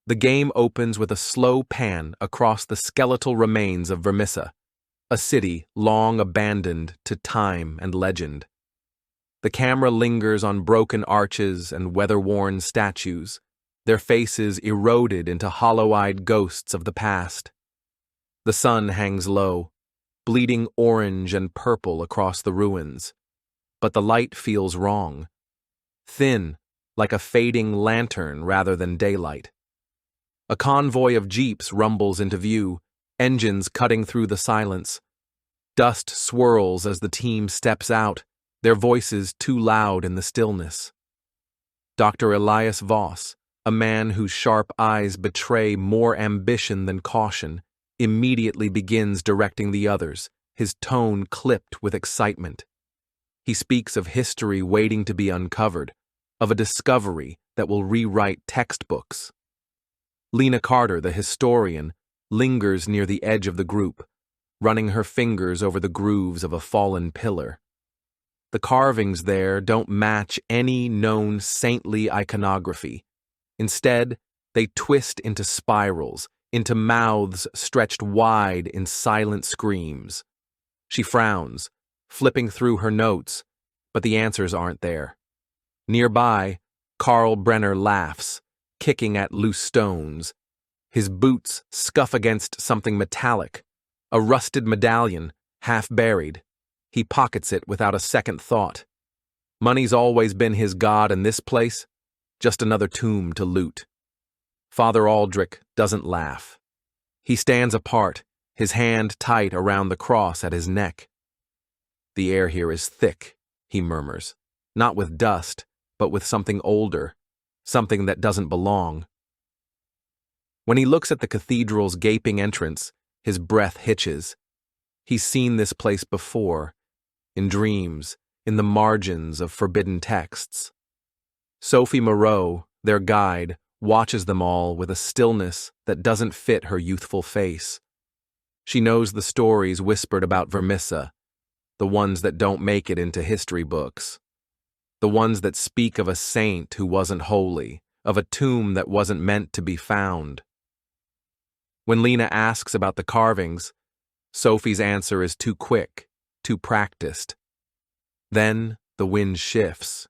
The game opens with a slow pan across the skeletal remains of Vermissa, a city long abandoned to time and legend. The camera lingers on broken arches and weather-worn statues, their faces eroded into hollow-eyed ghosts of the past. The sun hangs low, bleeding orange and purple across the ruins, but the light feels wrong, thin, like a fading lantern rather than daylight. A convoy of jeeps rumbles into view, engines cutting through the silence. Dust swirls as the team steps out, their voices too loud in the stillness. Dr. Elias Voss, a man whose sharp eyes betray more ambition than caution, immediately begins directing the others, his tone clipped with excitement. He speaks of history waiting to be uncovered, of a discovery that will rewrite textbooks. Lena Carter, the historian, lingers near the edge of the group, running her fingers over the grooves of a fallen pillar. The carvings there don't match any known saintly iconography. Instead, they twist into spirals, into mouths stretched wide in silent screams. She frowns, flipping through her notes, but the answers aren't there. Nearby, Carl Brenner laughs, kicking at loose stones. His boots scuff against something metallic, a rusted medallion, half buried. He pockets it without a second thought. Money's always been his god in this place, just another tomb to loot. Father Aldrich doesn't laugh. He stands apart, his hand tight around the cross at his neck. The air here is thick, he murmurs, not with dust, but with something older, something that doesn't belong. When he looks at the cathedral's gaping entrance, his breath hitches. He's seen this place before, in dreams, in the margins of forbidden texts. Sophie Moreau, their guide, watches them all with a stillness that doesn't fit her youthful face. She knows the stories whispered about Vermissa, the ones that don't make it into history books, the ones that speak of a saint who wasn't holy, of a tomb that wasn't meant to be found. When Lena asks about the carvings, Sophie's answer is too quick, too practiced. Then the wind shifts.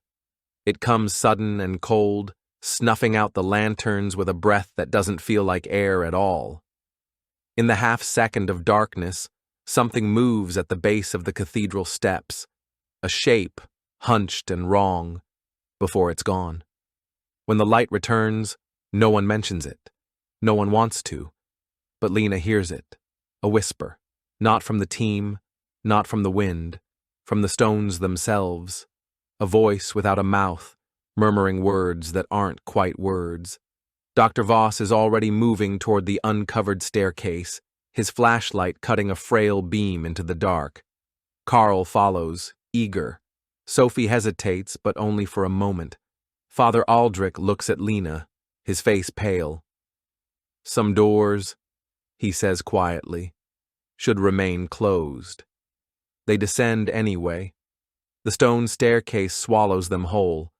It comes sudden and cold, snuffing out the lanterns with a breath that doesn't feel like air at all. In the half-second of darkness, something moves at the base of the cathedral steps, a shape, hunched and wrong, before it's gone. When the light returns, no one mentions it. No one wants to. But Lena hears it, a whisper, not from the team, not from the wind, from the stones themselves, a voice without a mouth, murmuring words that aren't quite words. Dr. Voss is already moving toward the uncovered staircase, his flashlight cutting a frail beam into the dark. Carl follows, eager. Sophie hesitates, but only for a moment. Father Aldrich looks at Lena, his face pale. Some doors, he says quietly, should remain closed. They descend anyway. The stone staircase swallows them whole.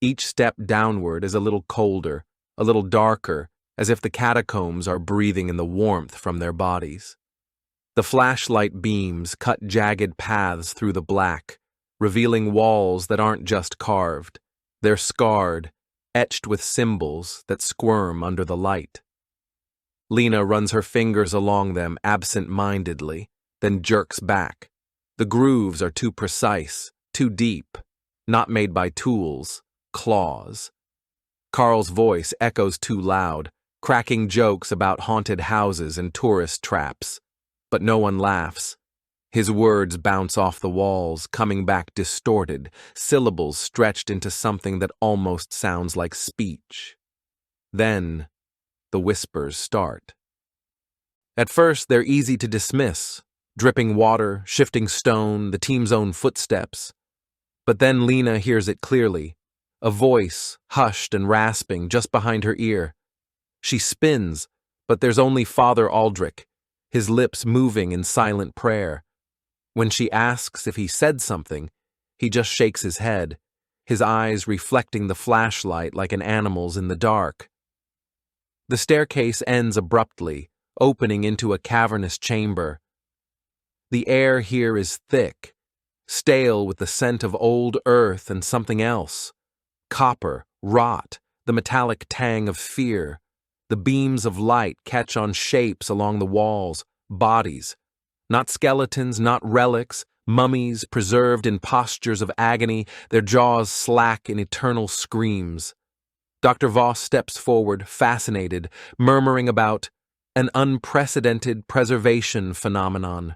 Each step downward is a little colder, a little darker, as if the catacombs are breathing in the warmth from their bodies. The flashlight beams cut jagged paths through the black, revealing walls that aren't just carved. They're scarred, etched with symbols that squirm under the light. Lena runs her fingers along them absent-mindedly, then jerks back. The grooves are too precise, too deep, not made by tools, claws. Carl's voice echoes too loud, cracking jokes about haunted houses and tourist traps. But no one laughs. His words bounce off the walls, coming back distorted, syllables stretched into something that almost sounds like speech. Then, the whispers start. At first, they're easy to dismiss. Dripping water, shifting stone, the team's own footsteps. But then Lena hears it clearly, a voice, hushed and rasping, just behind her ear. She spins, but there's only Father Aldrich, his lips moving in silent prayer. When she asks if he said something, he just shakes his head, his eyes reflecting the flashlight like an animal's in the dark. The staircase ends abruptly, opening into a cavernous chamber. The air here is thick, stale with the scent of old earth and something else. Copper, rot, the metallic tang of fear. The beams of light catch on shapes along the walls, bodies. Not skeletons, not relics, mummies preserved in postures of agony, their jaws slack in eternal screams. Dr. Voss steps forward, fascinated, murmuring about an unprecedented preservation phenomenon.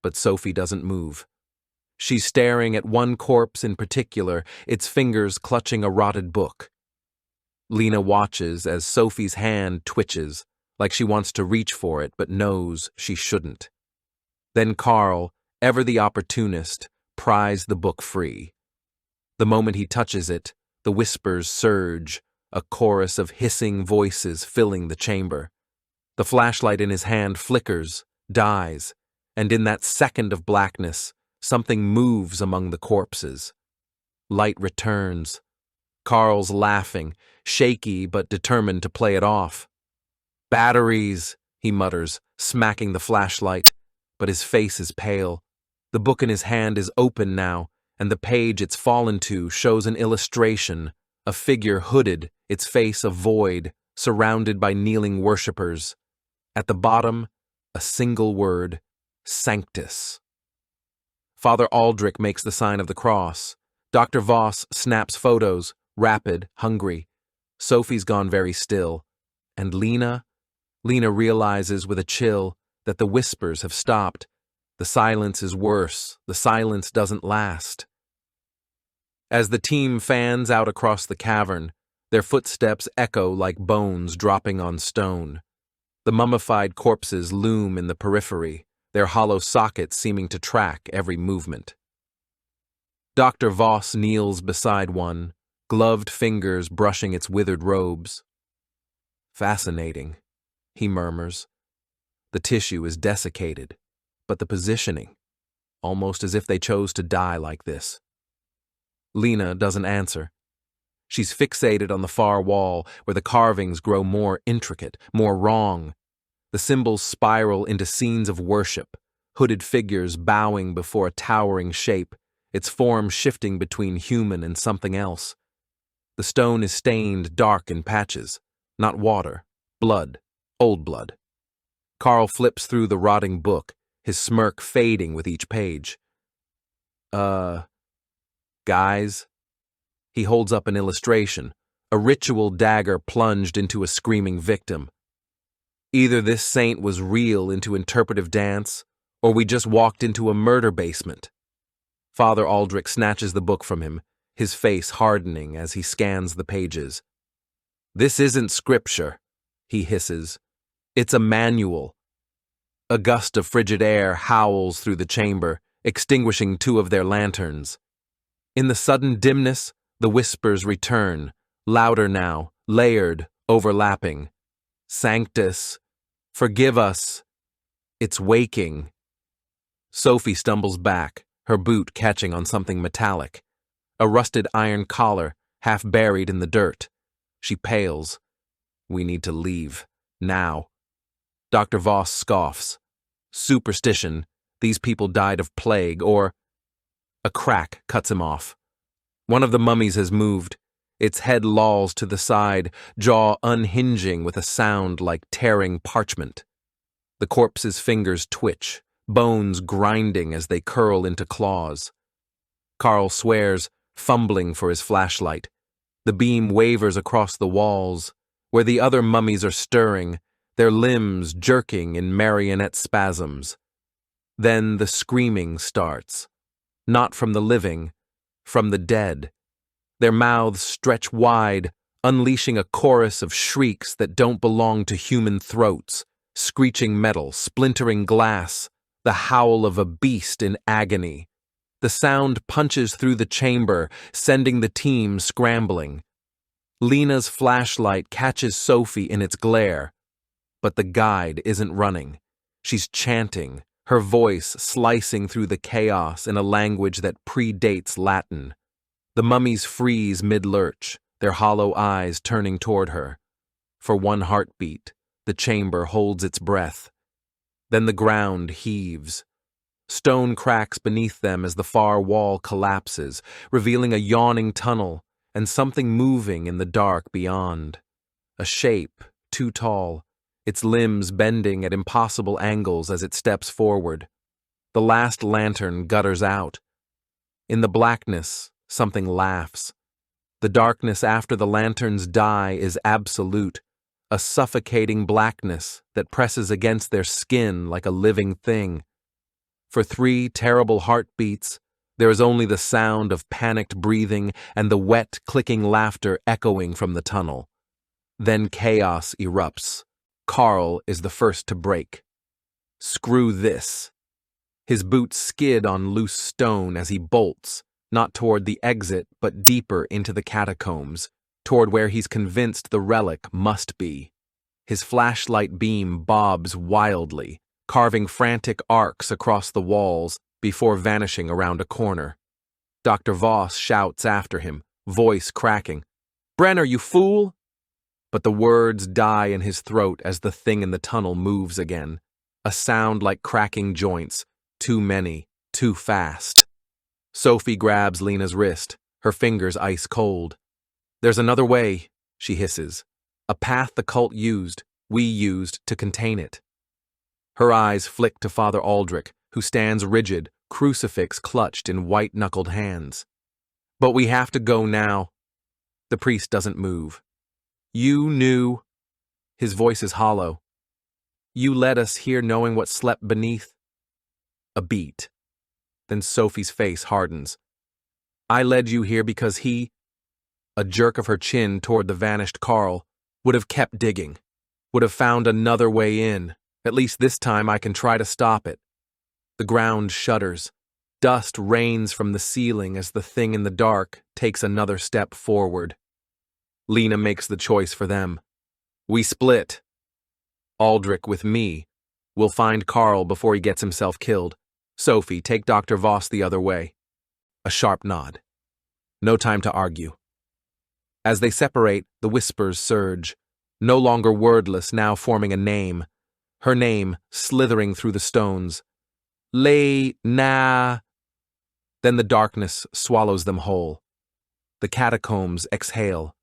But Sophie doesn't move. She's staring at one corpse in particular, its fingers clutching a rotted book. Lena watches as Sophie's hand twitches, like she wants to reach for it but knows she shouldn't. Then Carl, ever the opportunist, pries the book free. The moment he touches it, the whispers surge, a chorus of hissing voices filling the chamber. The flashlight in his hand flickers, dies, and in that second of blackness, something moves among the corpses. Light returns. Carl's laughing, shaky but determined to play it off. "Batteries," he mutters, smacking the flashlight, but his face is pale. The book in his hand is open now, and the page it's fallen to shows an illustration, a figure hooded, its face a void, surrounded by kneeling worshippers. At the bottom, a single word, Sanctus. Father Aldrich makes the sign of the cross. Dr. Voss snaps photos, rapid, hungry. Sophie's gone very still. And Lena realizes with a chill that the whispers have stopped. The silence is worse. The silence doesn't last. As the team fans out across the cavern, their footsteps echo like bones dropping on stone. The mummified corpses loom in the periphery, their hollow sockets seeming to track every movement. Dr. Voss kneels beside one, gloved fingers brushing its withered robes. "Fascinating," he murmurs. The tissue is desiccated, but the positioning, almost as if they chose to die like this. Lena doesn't answer. She's fixated on the far wall, where the carvings grow more intricate, more wrong. The symbols spiral into scenes of worship, hooded figures bowing before a towering shape, its form shifting between human and something else. The stone is stained dark in patches, not water, blood, old blood. Carl flips through the rotting book, his smirk fading with each page. Guys? He holds up an illustration, a ritual dagger plunged into a screaming victim. Either this saint was real into interpretive dance, or we just walked into a murder basement. Father Aldrich snatches the book from him, his face hardening as he scans the pages. "This isn't scripture," he hisses. "It's a manual." A gust of frigid air howls through the chamber, extinguishing two of their lanterns. In the sudden dimness, the whispers return, louder now, layered, overlapping. "Sanctus, forgive us. It's waking." Sophie stumbles back, her boot catching on something metallic. A rusted iron collar, half buried in the dirt. She pales. "We need to leave. Now." Dr. Voss scoffs. "Superstition. These people died of plague, or—" A crack cuts him off. One of the mummies has moved. Its head lolls to the side, jaw unhinging with a sound like tearing parchment. The corpse's fingers twitch, bones grinding as they curl into claws. Carl swears, fumbling for his flashlight. The beam wavers across the walls, where the other mummies are stirring, their limbs jerking in marionette spasms. Then the screaming starts. Not from the living, from the dead. Their mouths stretch wide, unleashing a chorus of shrieks that don't belong to human throats, screeching metal, splintering glass, the howl of a beast in agony. The sound punches through the chamber, sending the team scrambling. Lena's flashlight catches Sophie in its glare, but the guide isn't running. She's chanting, her voice slicing through the chaos in a language that predates Latin. The mummies freeze mid-lurch, their hollow eyes turning toward her. For one heartbeat, the chamber holds its breath. Then the ground heaves. Stone cracks beneath them as the far wall collapses, revealing a yawning tunnel and something moving in the dark beyond. A shape, too tall, its limbs bending at impossible angles as it steps forward. The last lantern gutters out. In the blackness, something laughs. The darkness after the lanterns die is absolute, a suffocating blackness that presses against their skin like a living thing. For 3 terrible heartbeats, there is only the sound of panicked breathing and the wet, clicking laughter echoing from the tunnel. Then chaos erupts. Carl is the first to break. Screw this. His boots skid on loose stone as he bolts, not toward the exit, but deeper into the catacombs, toward where he's convinced the relic must be. His flashlight beam bobs wildly, carving frantic arcs across the walls before vanishing around a corner. Dr. Voss shouts after him, voice cracking, "Brenner, you fool!" But the words die in his throat as the thing in the tunnel moves again, a sound like cracking joints, too many, too fast. Sophie grabs Lena's wrist, her fingers ice cold. "There's another way," she hisses, "a path the cult used, we used to contain it." Her eyes flick to Father Aldrich, who stands rigid, crucifix clutched in white-knuckled hands. "But we have to go now." The priest doesn't move. "You knew." His voice is hollow. "You led us here knowing what slept beneath." A beat. Then Sophie's face hardens. "I led you here because he," a jerk of her chin toward the vanished Carl, "would have kept digging, would have found another way in. At least this time I can try to stop it." The ground shudders. Dust rains from the ceiling as the thing in the dark takes another step forward. Lena makes the choice for them. "We split. Aldrich with me. We'll find Carl before he gets himself killed. Sophie, take Dr. Voss the other way." A sharp nod. No time to argue. As they separate, the whispers surge, no longer wordless, now forming a name. Her name, slithering through the stones. Lena. Then the darkness swallows them whole. The catacombs exhale.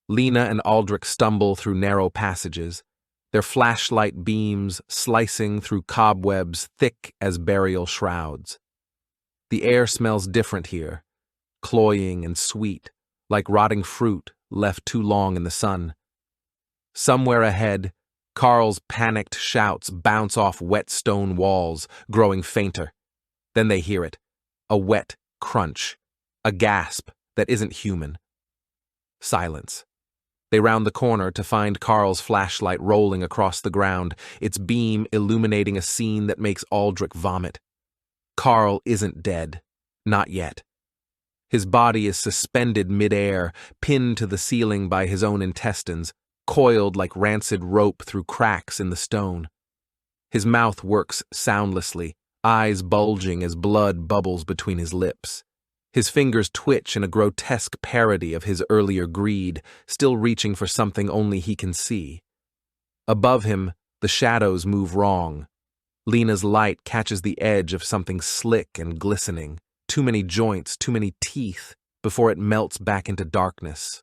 Lena and Aldrich stumble through narrow passages, their flashlight beams slicing through cobwebs thick as burial shrouds. The air smells different here, cloying and sweet, like rotting fruit left too long in the sun. Somewhere ahead, Carl's panicked shouts bounce off wet stone walls, growing fainter. Then they hear it, a wet crunch, a gasp that isn't human. Silence. They round the corner to find Carl's flashlight rolling across the ground, its beam illuminating a scene that makes Aldrich vomit. Carl isn't dead. Not yet. His body is suspended mid-air, pinned to the ceiling by his own intestines, coiled like rancid rope through cracks in the stone. His mouth works soundlessly, eyes bulging as blood bubbles between his lips. His fingers twitch in a grotesque parody of his earlier greed, still reaching for something only he can see. Above him, the shadows move wrong. Lena's light catches the edge of something slick and glistening, too many joints, too many teeth, before it melts back into darkness.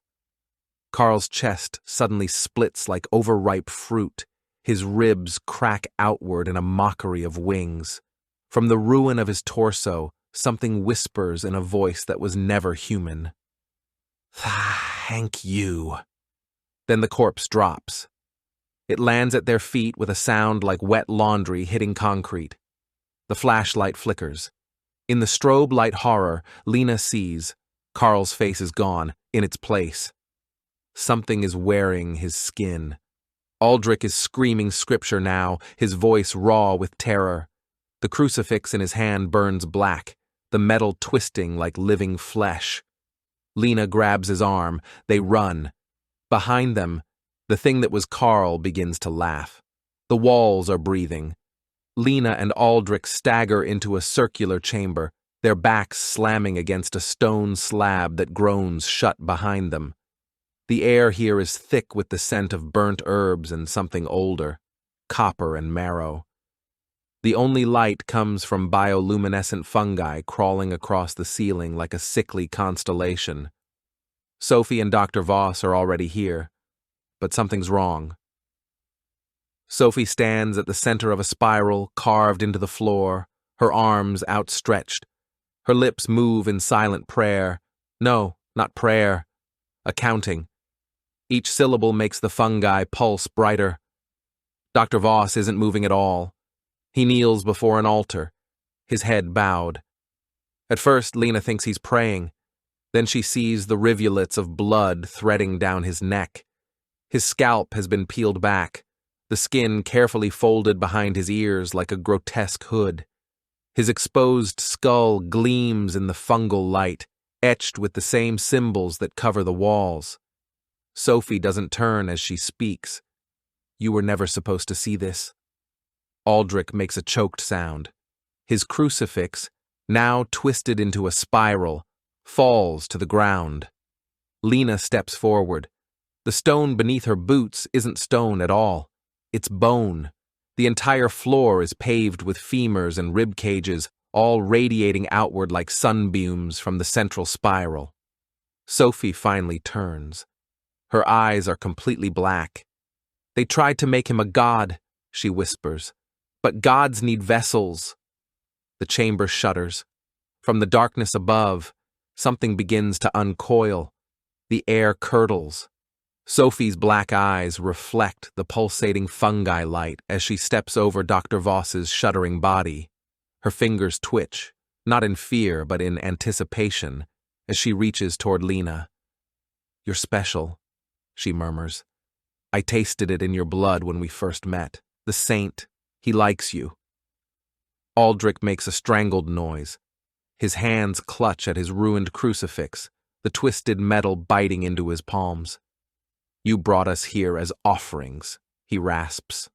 Carl's chest suddenly splits like overripe fruit. His ribs crack outward in a mockery of wings. From the ruin of his torso, something whispers in a voice that was never human. "Thank you." Then the corpse drops. It lands at their feet with a sound like wet laundry hitting concrete. The flashlight flickers. In the strobe light horror, Lena sees Carl's face is gone, in its place. Something is wearing his skin. Aldrich is screaming scripture now, his voice raw with terror. The crucifix in his hand burns black, the metal twisting like living flesh. Lena grabs his arm. They run. Behind them, the thing that was Carl begins to laugh. The walls are breathing. Lena and Aldrich stagger into a circular chamber, their backs slamming against a stone slab that groans shut behind them. The air here is thick with the scent of burnt herbs and something older, copper and marrow. The only light comes from bioluminescent fungi crawling across the ceiling like a sickly constellation. Sophie and Dr. Voss are already here, but something's wrong. Sophie stands at the center of a spiral carved into the floor, her arms outstretched. Her lips move in silent prayer. No, not prayer. Accounting. Each syllable makes the fungi pulse brighter. Dr. Voss isn't moving at all. He kneels before an altar, his head bowed. At first, Lena thinks he's praying. Then she sees the rivulets of blood threading down his neck. His scalp has been peeled back, the skin carefully folded behind his ears like a grotesque hood. His exposed skull gleams in the fungal light, etched with the same symbols that cover the walls. Sophie doesn't turn as she speaks. You were never supposed to see this. Aldrich makes a choked sound. His crucifix, now twisted into a spiral, falls to the ground. Lena steps forward. The stone beneath her boots isn't stone at all. It's bone. The entire floor is paved with femurs and rib cages, all radiating outward like sunbeams from the central spiral. Sophie finally turns. Her eyes are completely black. They tried to make him a god, she whispers. But gods need vessels. The chamber shudders. From the darkness above, something begins to uncoil. The air curdles. Sophie's black eyes reflect the pulsating fungi light as she steps over Dr. Voss's shuddering body. Her fingers twitch, not in fear but in anticipation, as she reaches toward Lena. You're special, she murmurs. I tasted it in your blood when we first met. The saint. He likes you. Aldrich makes a strangled noise. His hands clutch at his ruined crucifix, the twisted metal biting into his palms. You brought us here as offerings, he rasps.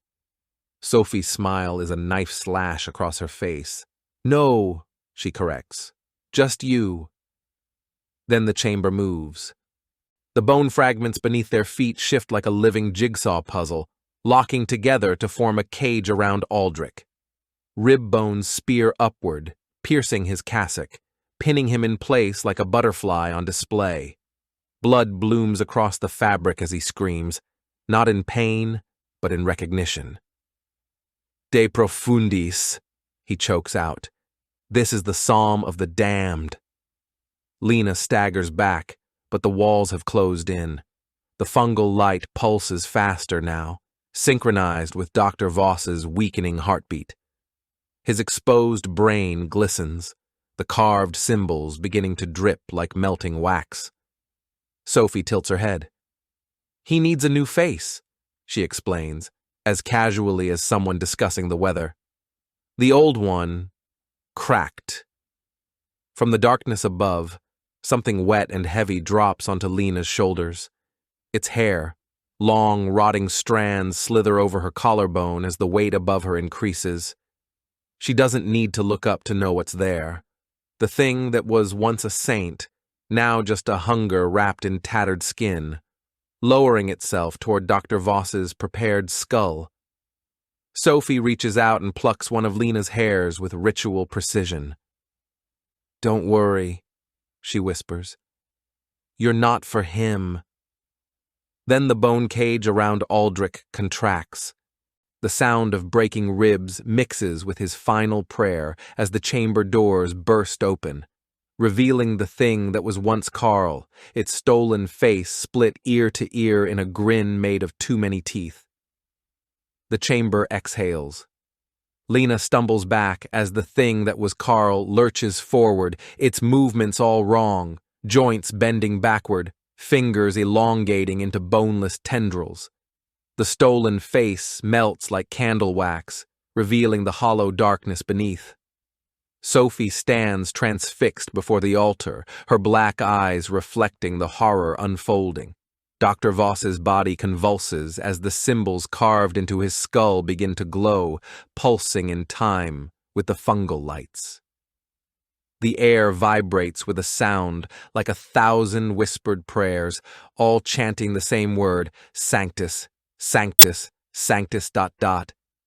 Sophie's smile is a knife slash across her face. No, she corrects. Just you. Then the chamber moves. The bone fragments beneath their feet shift like a living jigsaw puzzle, locking together to form a cage around Aldrich. Rib bones spear upward, piercing his cassock, pinning him in place like a butterfly on display. Blood blooms across the fabric as he screams, not in pain, but in recognition. De profundis, he chokes out. This is the psalm of the damned. Lena staggers back, but the walls have closed in. The fungal light pulses faster now, synchronized with Dr. Voss's weakening heartbeat. His exposed brain glistens, the carved symbols beginning to drip like melting wax. Sophie tilts her head. He needs a new face, she explains, as casually as someone discussing the weather. The old one cracked. From the darkness above, something wet and heavy drops onto Lena's shoulders. It's hair. Long, rotting strands slither over her collarbone as the weight above her increases. She doesn't need to look up to know what's there. The thing that was once a saint, now just a hunger wrapped in tattered skin, lowering itself toward Dr. Voss's prepared skull. Sophie reaches out and plucks one of Lena's hairs with ritual precision. Don't worry, she whispers. You're not for him. Then the bone cage around Aldrich contracts. The sound of breaking ribs mixes with his final prayer as the chamber doors burst open, revealing the thing that was once Carl, its stolen face split ear to ear in a grin made of too many teeth. The chamber exhales. Lena stumbles back as the thing that was Carl lurches forward, its movements all wrong, joints bending backward, fingers elongating into boneless tendrils. The stolen face melts like candle wax, revealing the hollow darkness beneath. Sophie stands transfixed before the altar, her black eyes reflecting the horror unfolding. Dr. Voss's body convulses as the symbols carved into his skull begin to glow, pulsing in time with the fungal lights. The air vibrates with a sound like 1,000 whispered prayers, all chanting the same word, Sanctus, Sanctus, Sanctus.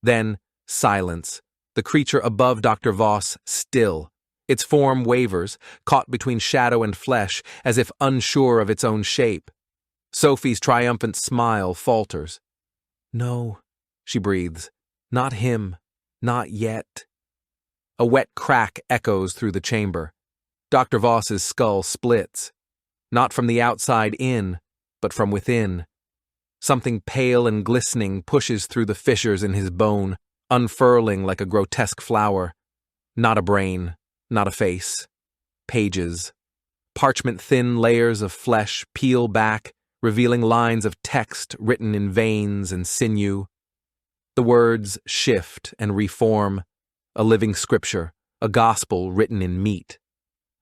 Then, silence. The creature above Dr. Voss still. Its form wavers, caught between shadow and flesh, as if unsure of its own shape. Sophie's triumphant smile falters. "No," she breathes. "Not him. Not yet." A wet crack echoes through the chamber. Dr. Voss's skull splits. Not from the outside in, but from within. Something pale and glistening pushes through the fissures in his bone, unfurling like a grotesque flower. Not a brain, not a face. Pages. Parchment-thin layers of flesh peel back, revealing lines of text written in veins and sinew. The words shift and reform, a living scripture, a gospel written in meat.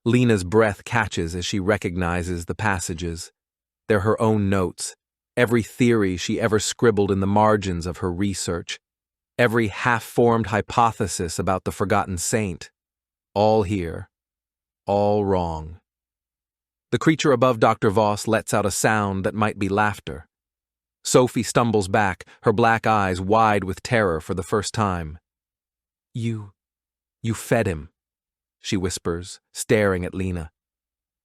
Lena's breath catches as she recognizes the passages. They're her own notes, every theory she ever scribbled in the margins of her research, every half-formed hypothesis about the forgotten saint. All here, all wrong. The creature above Dr. Voss lets out a sound that might be laughter. Sophie stumbles back, her black eyes wide with terror for the first time. You fed him," she whispers, staring at Lena.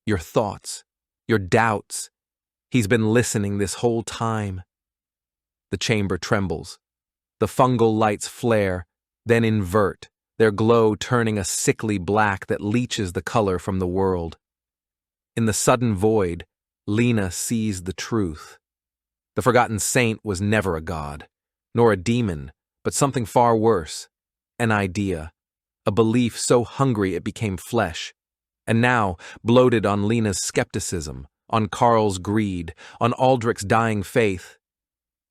"Your thoughts, your doubts. He's been listening this whole time." The chamber trembles. The fungal lights flare, then invert, their glow turning a sickly black that leaches the color from the world. In the sudden void, Lena sees the truth. The forgotten saint was never a god, nor a demon, but something far worse. An idea, a belief so hungry it became flesh, and now, bloated on Lena's skepticism, on Carl's greed, on Aldrich's dying faith,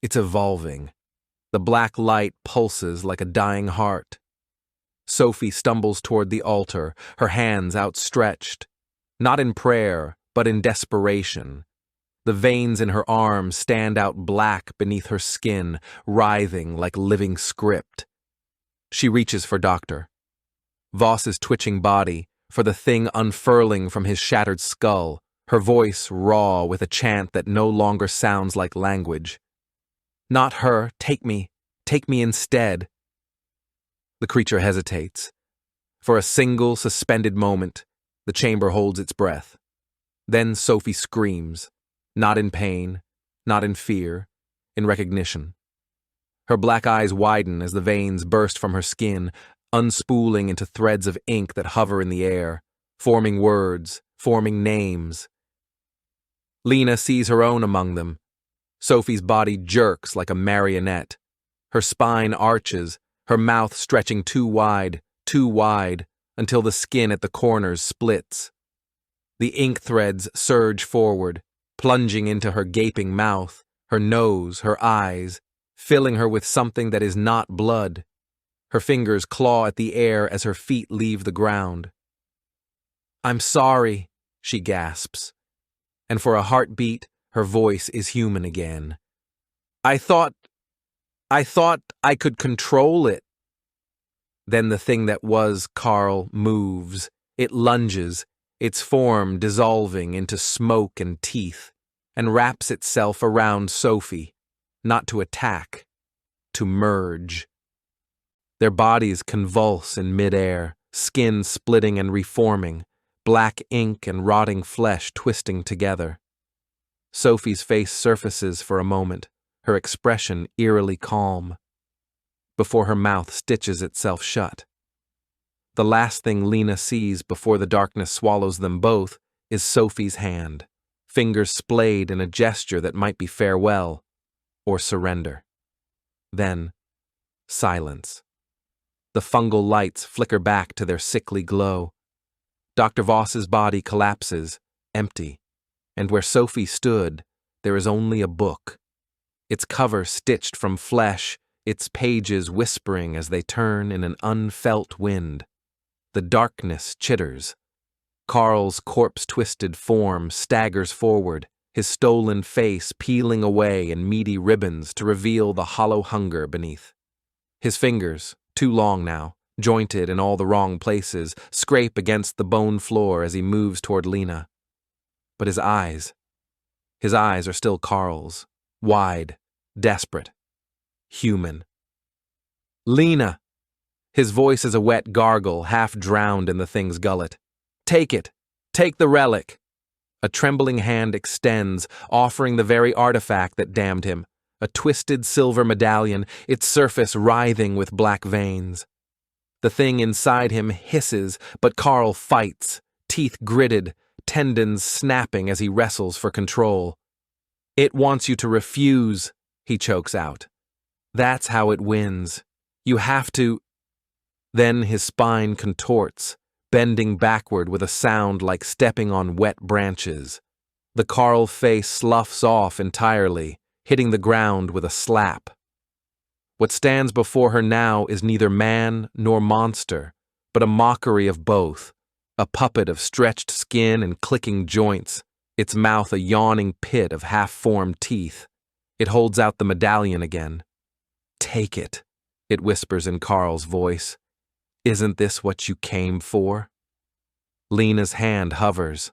it's evolving. The black light pulses like a dying heart. Sophie stumbles toward the altar, her hands outstretched, not in prayer, but in desperation. The veins in her arms stand out black beneath her skin, writhing like living script. She reaches for Dr. Voss's twitching body, for the thing unfurling from his shattered skull, her voice raw with a chant that no longer sounds like language. "Not her, take me instead." The creature hesitates. For a single suspended moment, the chamber holds its breath. Then Sophie screams, not in pain, not in fear, in recognition. Her black eyes widen as the veins burst from her skin, unspooling into threads of ink that hover in the air, forming words, forming names. Lena sees her own among them. Sophie's body jerks like a marionette. Her spine arches, her mouth stretching too wide, until the skin at the corners splits. The ink threads surge forward, plunging into her gaping mouth, her nose, her eyes, filling her with something that is not blood. Her fingers claw at the air as her feet leave the ground. "I'm sorry," she gasps, and for a heartbeat, her voice is human again. I thought I could control it." Then the thing that was Carl moves. It lunges, its form dissolving into smoke and teeth, and wraps itself around Sophie, not to attack, to merge. Their bodies convulse in midair, skin splitting and reforming, black ink and rotting flesh twisting together. Sophie's face surfaces for a moment, her expression eerily calm, before her mouth stitches itself shut. The last thing Lena sees before the darkness swallows them both is Sophie's hand, fingers splayed in a gesture that might be farewell or surrender. Then, silence. The fungal lights flicker back to their sickly glow. Dr. Voss's body collapses, empty, and where Sophie stood, there is only a book. Its cover stitched from flesh, its pages whispering as they turn in an unfelt wind. The darkness chitters. Carl's corpse-twisted form staggers forward, his stolen face peeling away in meaty ribbons to reveal the hollow hunger beneath. His fingers, too long now, jointed in all the wrong places, scrape against the bone floor as he moves toward Lena. But his eyes are still Carl's, wide, desperate, human. Lena! His voice is a wet gargle, half drowned in the thing's gullet. Take it! Take the relic! A trembling hand extends, offering the very artifact that damned him, a twisted silver medallion, its surface writhing with black veins. The thing inside him hisses, but Carl fights, teeth gritted, tendons snapping as he wrestles for control. It wants you to refuse, he chokes out. That's how it wins. You have to... Then his spine contorts, bending backward with a sound like stepping on wet branches. The Carl face sloughs off entirely, hitting the ground with a slap. What stands before her now is neither man nor monster, but a mockery of both, a puppet of stretched skin and clicking joints, its mouth a yawning pit of half-formed teeth. It holds out the medallion again. Take it, it whispers in Carl's voice. Isn't this what you came for? Lena's hand hovers.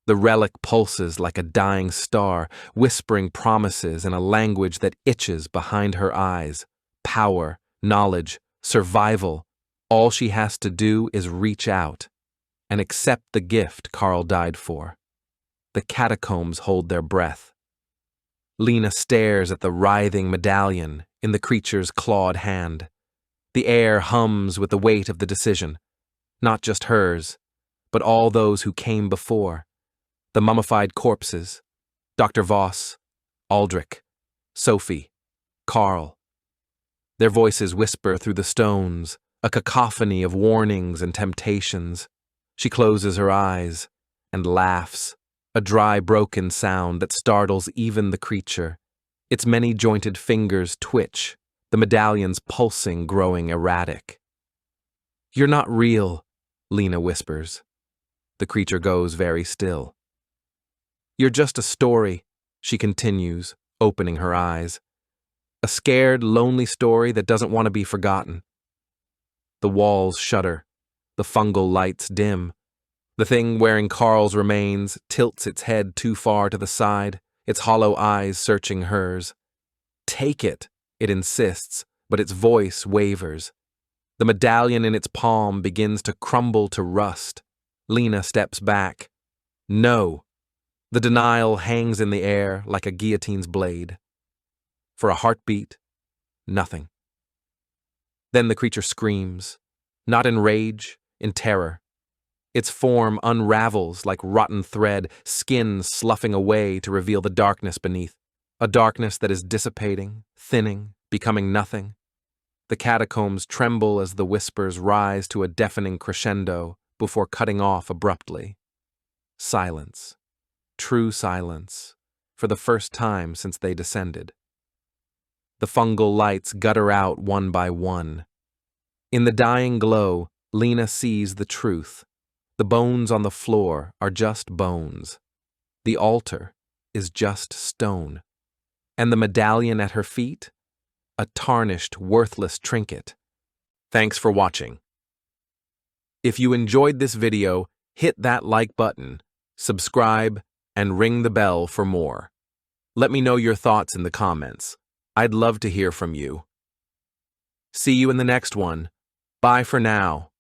The relic pulses like a dying star, whispering promises in a language that itches behind her eyes. Power, knowledge, survival. All she has to do is reach out and accept the gift Carl died for. The catacombs hold their breath. Lena stares at the writhing medallion in the creature's clawed hand. The air hums with the weight of the decision, not just hers, but all those who came before. The mummified corpses, Dr. Voss, Aldrich, Sophie, Carl. Their voices whisper through the stones, a cacophony of warnings and temptations. She closes her eyes and laughs, a dry, broken sound that startles even the creature. Its many jointed fingers twitch, the medallion's pulsing growing erratic. You're not real, Lena whispers. The creature goes very still. You're just a story, she continues, opening her eyes. A scared, lonely story that doesn't want to be forgotten. The walls shudder, the fungal lights dim. The thing wearing Carl's remains tilts its head too far to the side, its hollow eyes searching hers. Take it, it insists, but its voice wavers. The medallion in its palm begins to crumble to rust. Lena steps back. No. The denial hangs in the air like a guillotine's blade. For a heartbeat, nothing. Then the creature screams, not in rage, in terror. Its form unravels like rotten thread, skin sloughing away to reveal the darkness beneath, a darkness that is dissipating, thinning, becoming nothing. The catacombs tremble as the whispers rise to a deafening crescendo before cutting off abruptly. Silence. True silence, for the first time since they descended. The fungal lights gutter out one by one. In the dying glow, Lena sees the truth. The bones on the floor are just bones. The altar is just stone. And the medallion at her feet? A tarnished, worthless trinket. Thanks for watching. If you enjoyed this video, hit that like button, subscribe, and ring the bell for more. Let me know your thoughts in the comments. I'd love to hear from you. See you in the next one. Bye for now.